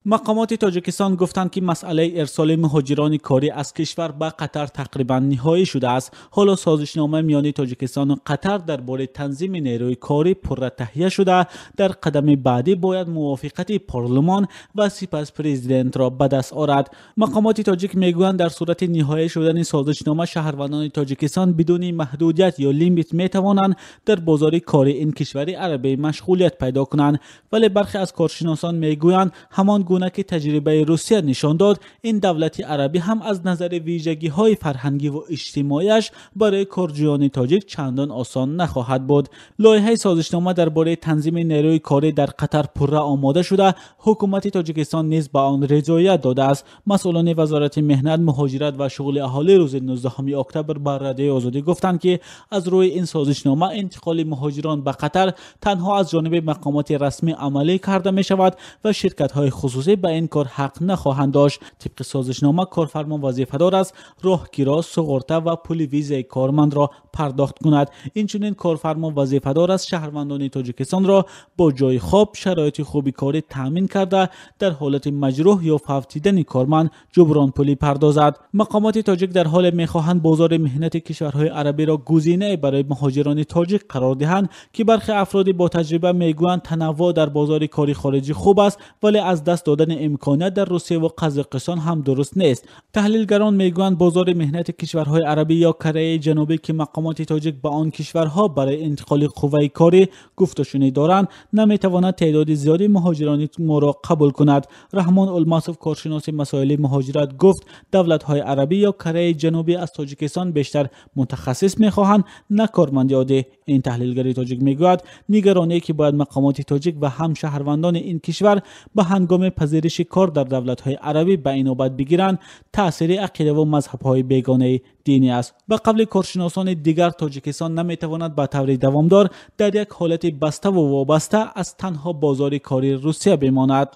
مقامات تاجیکستان گفتند که مسئله ارسال مهاجران کاری از کشور به قطر تقریبا نهایی شده است. حالا سازشنامه میان تاجیکستان و قطر درباره تنظیم نیروی کاری پرره تهیه شده. در قدم بعدی باید موافقت پارلمان و سپس پرزیدنت را به دست آورد. مقامات تاجیک میگویند در صورت نهایی شدن سازشنامه شهروندان تاجیکستان بدون محدودیت یا لیمیت میتوانند در بازار کاری این کشور عربی مشغولیت پیدا کنند، ولی برخی از کارشناسان میگویند همان گونه که تجربه روسیه نشان داد، این دولت عربی هم از نظر ویژگی‌های فرهنگی و اجتماعیش برای کارجویان تاجیک چندان آسان نخواهد بود. لایحه سازشنامه درباره تنظیم نیروی کاری در قطر پرره آماده شده. حکومت تاجیکستان نیز به آن رضایت داده است. مسئولان وزارت مهنت، مهاجرت و شغل اهالی روز 19 اکتبر بر رادیو آزادی گفتند که از روی این سازشنامه انتقال مهاجران به قطر تنها از جانب مقامات رسمی عملی کرده می شود و شرکت‌های خصوصی به این کار حق نخواهند داشت. طبق سازشنامه کارفرما وظیفه‌دار است راهگیرا، سوغورته و پول ویزای کارمند را پرداخت کند. اینچنین کارفرما وظیفه‌دار است شهروندان تاجیکستان را با جای خواب، شرایط خوبی کاری تامین کرده در حالت مجروح یا فوت دیدن کارمند جبران پولی پردازد. مقامات تاجیک در حال می‌خواهند بازار مهنت کشورهای عربی را گزینه برای مهاجران تاجیک قرار دهند که برخی افراد با تجربه میگویند تنوع در بازار کاری خارجی خوب است، ولی از دست دادن امکانات در روسیه و قزاقستان هم درست نیست. تحلیلگران میگویند بازار مهنت کشورهای عربی یا کره جنوبی که مقامات تاجیک به آن کشورها برای انتقال قوه کاری گفتشونی دارند نمیتواند تعداد زیادی مهاجران ما را قبول کند. رحمان الماسوف کارشناس مسائل مهاجرت گفت دولت‌های عربی یا کره جنوبی از تاجیکستان بیشتر متخصص میخواهند نه کارمند عادی. این تحلیلگر تاجیک میگوید نگرانی که باید مقامات تاجیک و هم شهروندان این کشور به هنگام پذیرش کار در دولت‌های عربی به این نوبت بگیرند تأثیر عقیده و مذهب‌های بیگانه دینی است. به قبل کارشناسان دیگر تاجیکستان نمیتواند به طور دوامدار در یک حالت بسته و وابسته از تنها بازار کاری روسیه بماند.